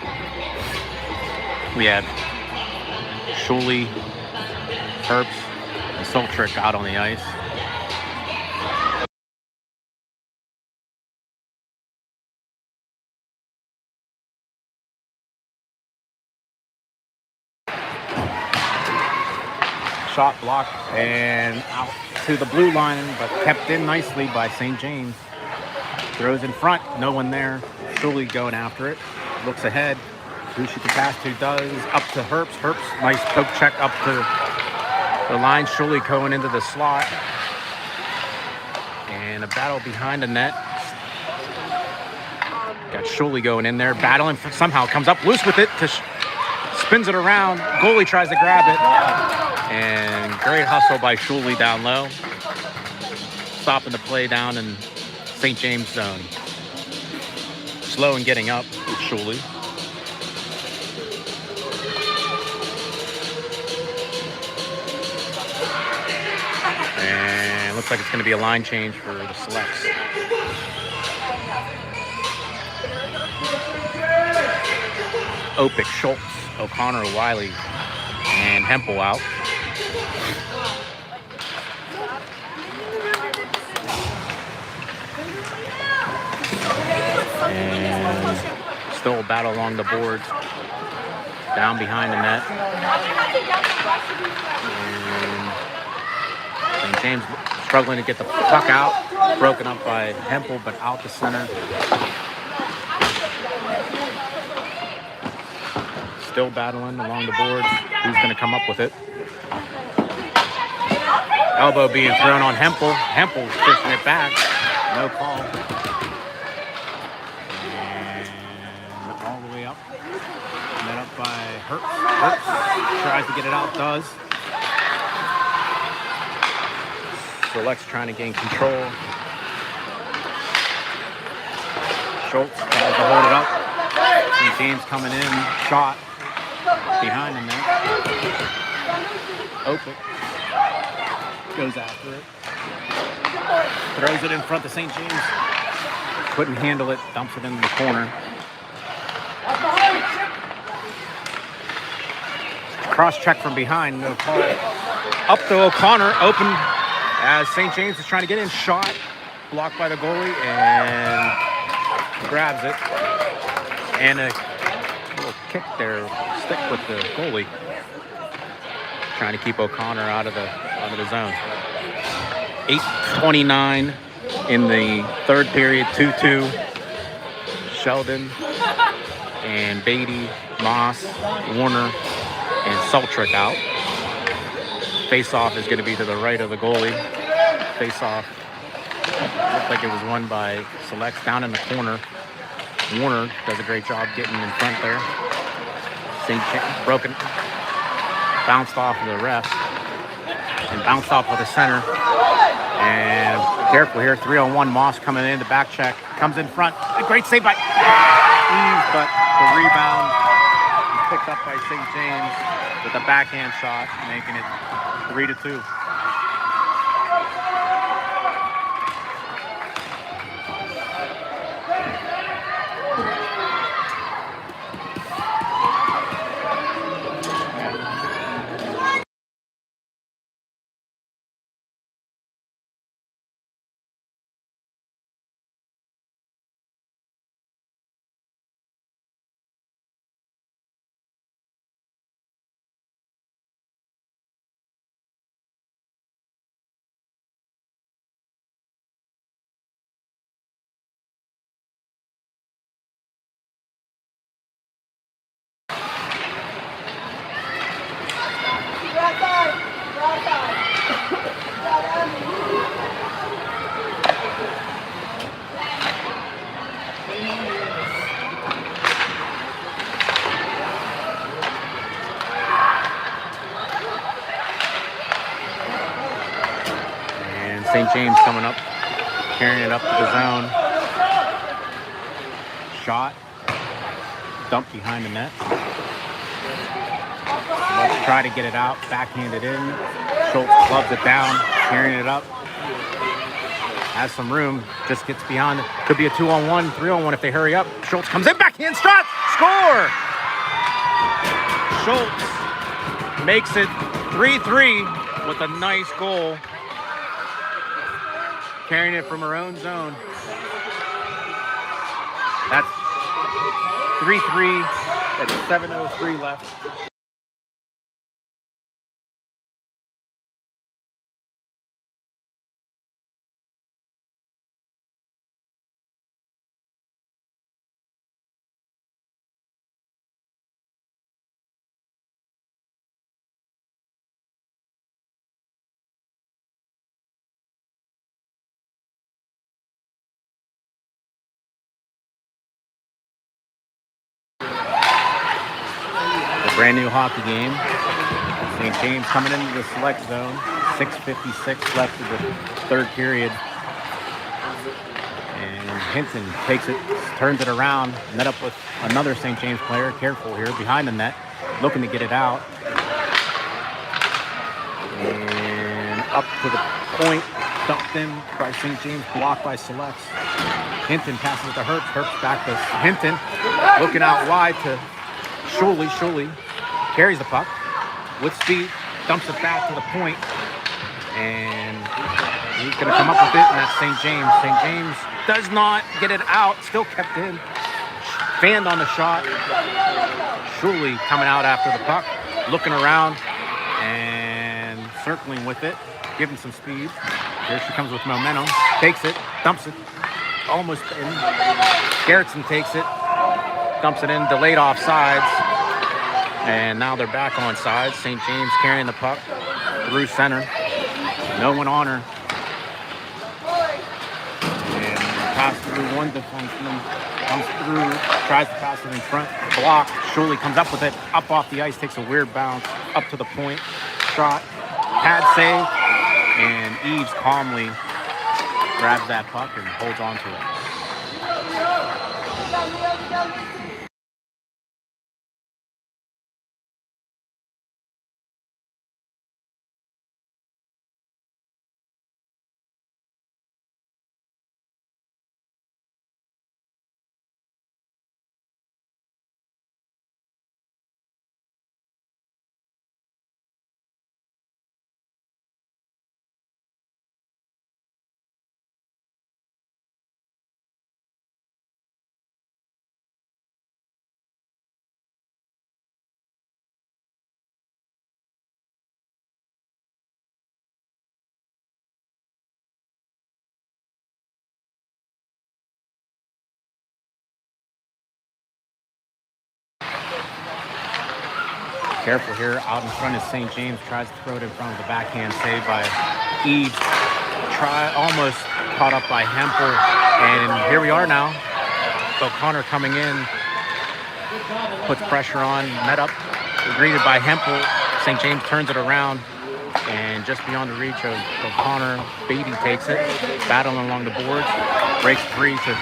We had Schuley, Herbst, and Soltrick out on the ice. Shot blocked and out to the blue line, but kept in nicely by St. James. Throws in front, no one there. Schuley going after it. Looks ahead. Who she can pass to does. Up to Herbst. Herbst, nice poke check up to the line. Schuley going into the slot. And a battle behind the net. Got Schuley going in there. Battling for, somehow comes up loose with it. Spins it around. Goalie tries to grab it. And great hustle by Schuley down low. Stopping the play down in St. James zone. Slow in getting up with Schuley. And looks like it's going to be a line change for the Selects. Opik, Schultz, O'Connor, Wiley, And Hempel out. And still a battle along the boards. Down behind the net. And St. James struggling to get the puck out. Broken up by Hempel, but out the center. Still battling along the boards. Who's going to come up with it? Elbow being thrown on Hempel. Hempel's fishing it back. No call. And all the way up. Met up by Hertz. Hertz tries to get it out. Does. Select's trying to gain control. Schultz tries to hold it up. St. James coming in. Shot. Behind the net. Open. Goes after it. Throws it in front of St. James. Couldn't handle it. Dumps it into the corner. Cross check from behind. No call. Up to O'Connor. Open as St. James is trying to get in. Shot. Blocked by the goalie and grabs it. And a little kick there. Stick with the goalie. Trying to keep O'Connor out of the zone. 8:29 in the third period. 2-2. Sheldon and Beatty, Moss, Warner, and Seltrick out. Face-off is going to be to the right of the goalie. Face-off looked like it was won by Selects down in the corner. Warner does a great job getting in front there. St. James broken. Bounced off of the refs and bounced off of the center. And careful here, 3-on-1. Moss coming in, the back check. Comes in front. A great save by Eves, but the rebound is picked up by St. James with a backhand shot, making it 3-2. St. James coming up, carrying it up to the zone. Shot, dumped behind the net. Let's try to get it out, backhanded in. Schultz clubs it down, carrying it up. Has some room, just gets beyond. Could be a 2-on-1, 3-on-1 if they hurry up. Schultz comes in, backhand shot, score! Schultz makes it 3-3 with a nice goal. Carrying it from her own zone. That's 3-3. That's 7:03 left. Brand new hockey game. St. James coming into the select zone. 6:56 left of the third period. And Hinton takes it, turns it around, met up with another St. James player. Careful here, behind the net, looking to get it out. And up to the point, dumped in by St. James, blocked by Selects. Hinton passes it to Hertz. Hertz back to Hinton, looking out wide to Shuley carries the puck, with speed, dumps it back to the point, and he's going to come up with it, and that's St. James. St. James does not get it out, still kept in. Fanned on the shot. Shuley coming out after the puck, looking around and circling with it, giving some speed. Here she comes with momentum, takes it, dumps it, almost in. Gerritsen takes it, dumps it in, delayed offsides, and now they're back on sides. St. James carrying the puck through center. No one on her. And pass through one defenseman, comes through, tries to pass it in front, blocked. Shuley comes up with it, up off the ice, takes a weird bounce, up to the point, shot, pad save, and Eves calmly grabs that puck and holds on to it. Careful here, out in front of St. James, tries to throw it in front of the backhand save by Eves. Almost caught up by Hempel, and here we are now. O'Connor coming in, puts pressure on, met up, greeted by Hempel. St. James turns it around, and just beyond the reach of O'Connor, Beatty takes it, battling along the boards, breaks free to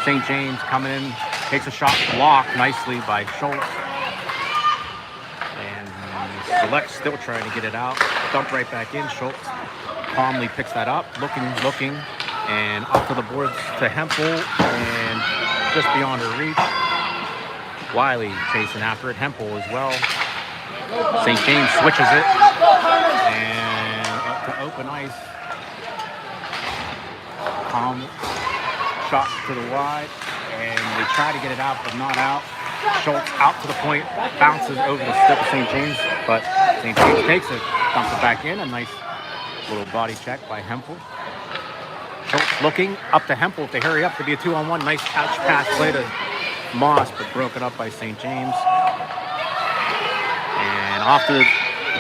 St. James, coming in, takes a shot, blocked nicely by Schultz. Select still trying to get it out. Dumped right back in. Schultz calmly picks that up. Looking, and up to the boards to Hempel, and just beyond her reach. Wiley chasing after it. Hempel as well. St. James switches it, and up to open ice. Calm shot to the wide, and they try to get it out, but not out. Schultz out to the point, bounces over the stick of St. James, but St. James takes it, dumps it back in. A nice little body check by Hempel. Schultz looking up to Hempel. If they hurry up to be a 2-on-1, nice touch pass play to Moss, but broken up by St. James. And off to the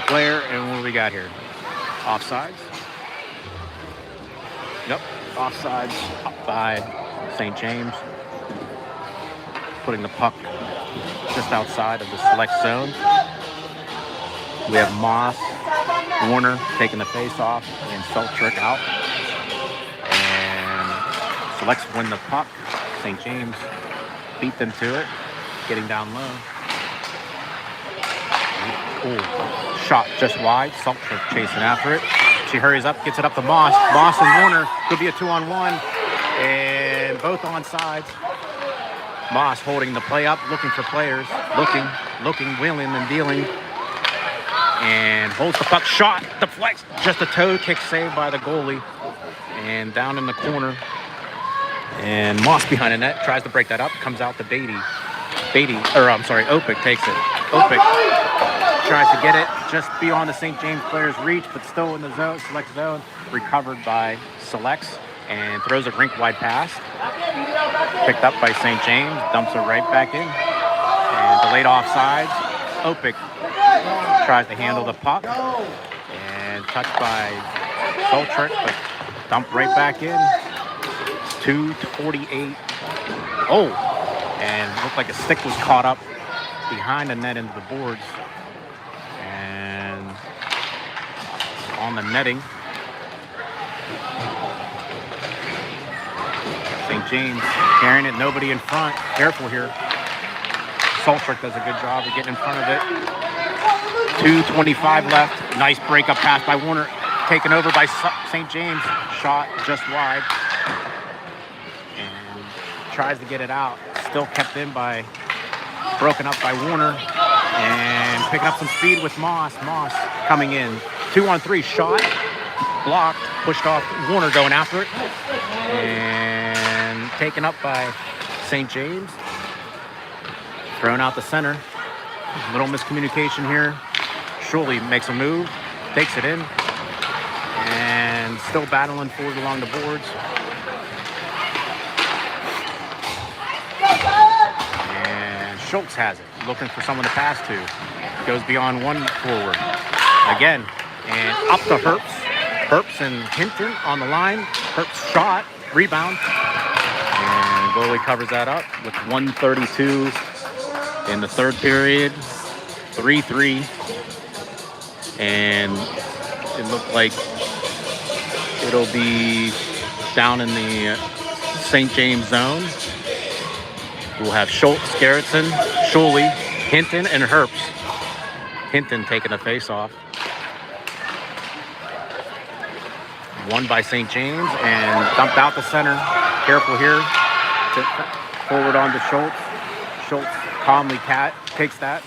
player, and what do we got here? Offsides. Yep, offsides up by St. James. Putting the puck just outside of the select zone. We have Moss, Warner taking the face off, and Seltrick out. And selects win the puck. St. James beat them to it, getting down low. Oh, shot just wide. Seltrick chasing after it. She hurries up, gets it up to Moss. Moss and Warner could be a 2-on-1, and both on sides. Moss holding the play up, looking for players, looking, wheeling and dealing, and holds the puck, shot, deflects, just a toe kick saved by the goalie, and down in the corner, and Moss behind the net, tries to break that up, comes out to Opik takes it. Opik tries to get it just beyond the St. James player's reach, but still in the zone, select zone, recovered by Selects, and throws a rink-wide pass. Picked up by St. James, dumps it right back in. And delayed offsides. Opik tries to handle the puck. And touched by Seltrick, but dumped right back in. 2:48. Oh! And looked like a stick was caught up behind the net into the boards. And on the netting. St. James carrying it, nobody in front. Careful here. Seltrick does a good job of getting in front of it. 2:25 left. Nice breakup pass by Warner. Taken over by St. James. Shot just wide. And tries to get it out. Still kept in by, broken up by Warner. And picking up some speed with Moss. Moss coming in. 2-on-3 shot. Blocked. Pushed off. Warner going after it. And taken up by St. James. Thrown out the center. Little miscommunication here. Shuley makes a move. Takes it in. And still battling forward along the boards. And Schultz has it. Looking for someone to pass to. Goes beyond one forward. Again. And up to Herbst. Herbst and Hinton on the line. Herbst shot. Rebound. And goalie covers that up with 1:32 in the third period. 3-3. And it looked like it'll be down in the St. James zone. We'll have Schultz, Garrettson, Shuley, Hinton, and Herbst. Hinton taking the face-off. Won by St. James and dumped out the center. Careful here. Forward on to Schultz. Schultz calmly takes that.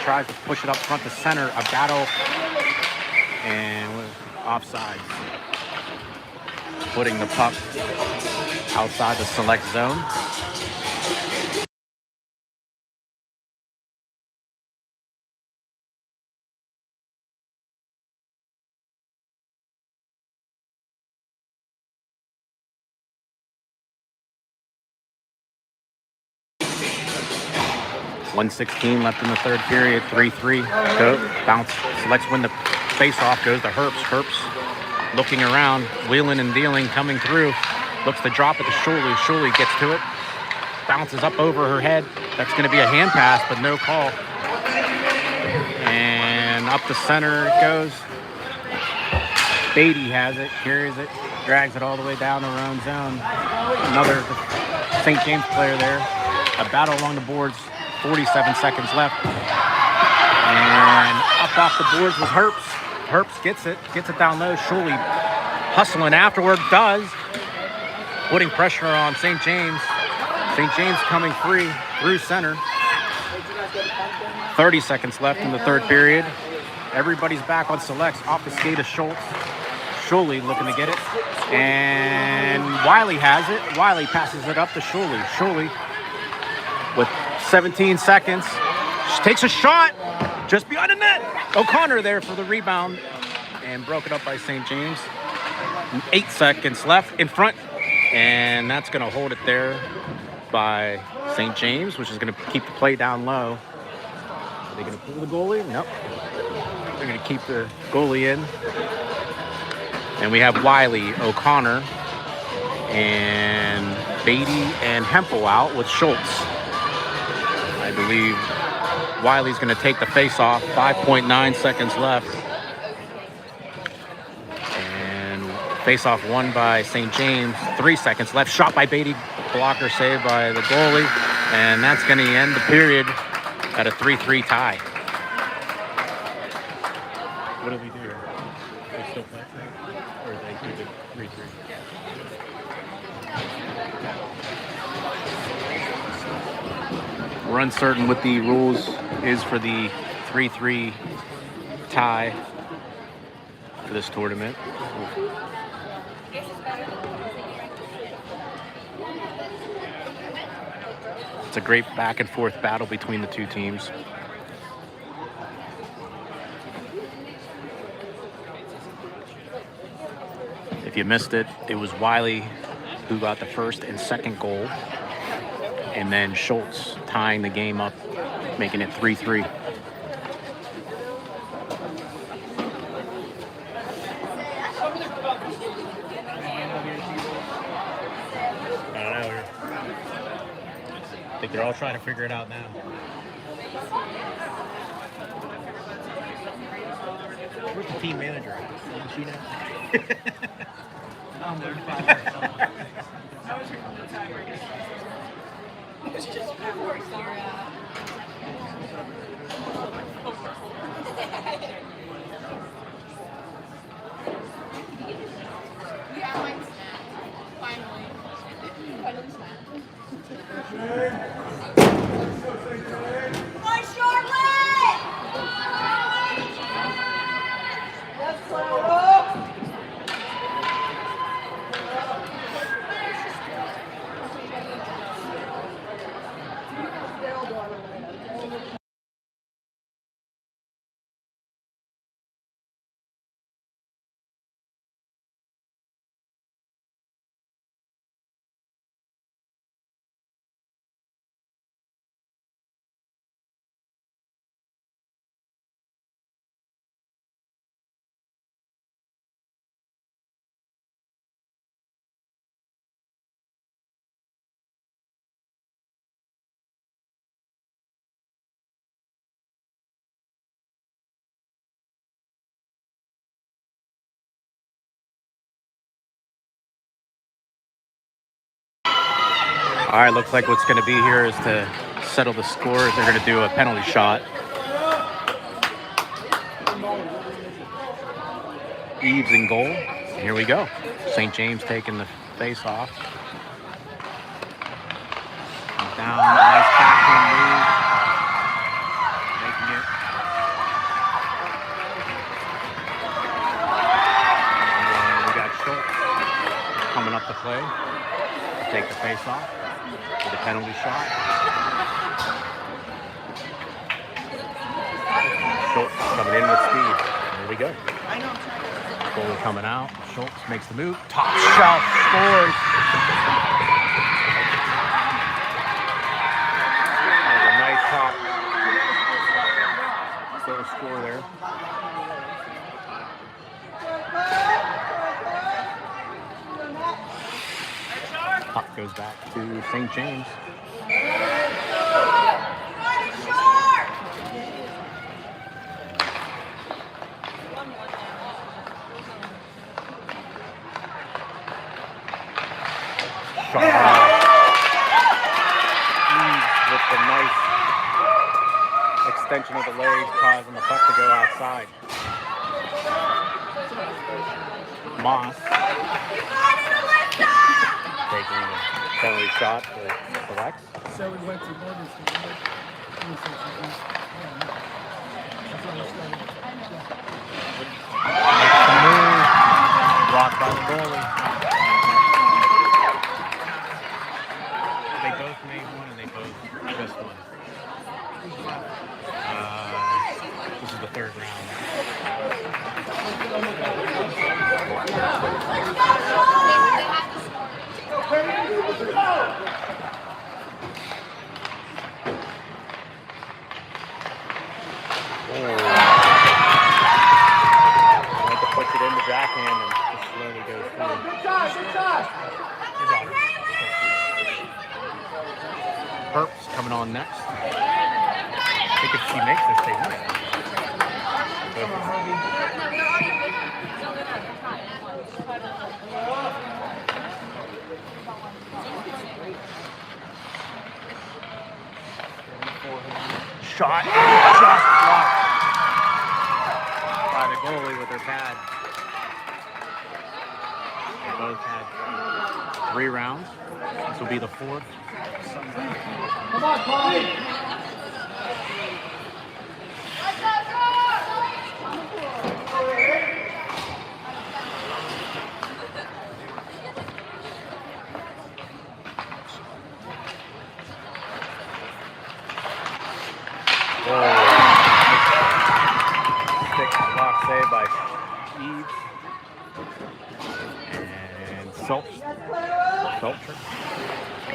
Tries to push it up front to center. A battle. And offside. Putting the puck outside the select zone. .116 left in the third period. 3-3. Go. Bounce. Selects win the face-off. Goes to Herbst. Herbst looking around. Wheeling and dealing. Coming through. Looks to drop it to Shuley. Shuley gets to it. Bounces up over her head. That's going to be a hand pass, but no call. And up the center it goes. Beatty has it. Carries it. Drags it all the way down the own zone. Another St. James player there. A battle along the boards. 47 seconds left. And up off the boards with Herbst. Herbst gets it down low. Shuley hustling afterward, does. Putting pressure on St. James. St. James coming free through center. 30 seconds left in the third period. Everybody's back on selects. Off the skate of Schultz. Shuley looking to get it. And Wiley has it. Wiley passes it up to Shuley. Shuley with 17 seconds. She takes a shot just behind the net. O'Connor there for the rebound and broke it up by St. James. 8 seconds left in front. And that's going to hold it there by St. James, which is going to keep the play down low. Are they going to pull the goalie? Nope. They're going to keep the goalie in. And we have Wiley, O'Connor, and Beatty and Hempel out with Schultz. I believe Wiley's going to take the face-off. 5.9 seconds left. And face-off won by St. James. 3 seconds left. Shot by Beatty. Blocker saved by the goalie. And that's going to end the period at a 3-3 tie. What do we do here? They still play? Or they keep it 3-3? We're uncertain what the rules is for the 3-3 tie for this tournament. It's a great back and forth battle between the two teams. If you missed it, it was Wiley who got the first and second goal. And then Schultz tying the game up, making it 3-3. I don't know. I think they're all trying to figure it out now. Where's the team manager? Is she now? It's just before yeah, mine's finally. Hi, Charlotte! All right, looks like what's going to be here is to settle the score. They're going to do a penalty shot. Eves in goal. And here we go. St. James taking the face off. Down, nice backhand move. Making it. And we got Schultz coming up to play. Take the face off with a penalty shot. Schultz coming in with speed. There we go. Goalie coming out. Schultz makes the move. Top shelf scores. That was a nice top. Still a score there. Puck goes back to St. James. Shot with the nice extension of the legs, causing the puck to go outside. Moss taking the penalty shot to Lex. So we went to Morgan's. Makes the move. Blocked by the goalie. They both made one and they both just one. This is the third round. I want to push it in the backhand and just slowly go through. Good shot. Perps coming on next. I think if she makes this, they win it. Shot just blocked by the goalie with her pad. They both had 3 rounds. This will be the 4th. Come on, Polly. Stick block save by Eves. And Seltzer.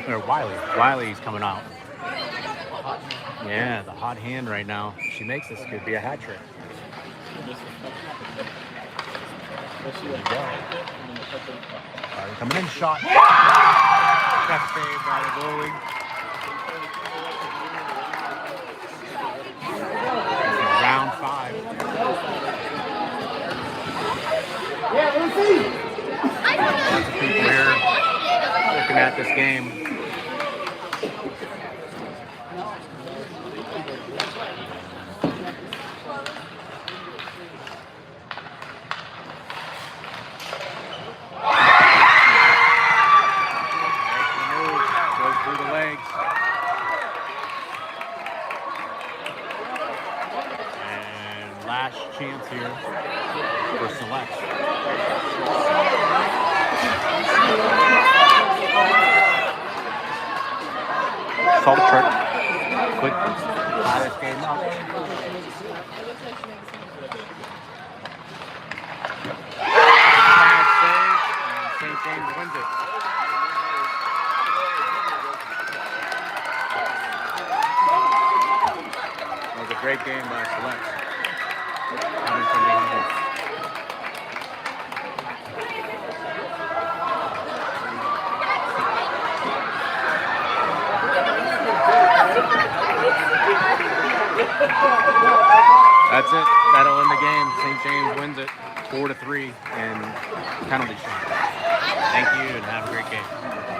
Or Wiley's coming out. Yeah, the hot hand right now. If she makes this, could be a hat trick. There you go. Alright, coming in, shot. Check save by the goalie. Round 5. Yeah, Lucy. Lots of people here looking at this game. Last chance here here for Select. Salt trick. Quick. Tie this game up. Bad save. And St. James wins it. It was a great game by Select. Coming from behind. That's it. That'll end the game. St. James wins it 4-3 and penalty shot. Thank you and have a great game.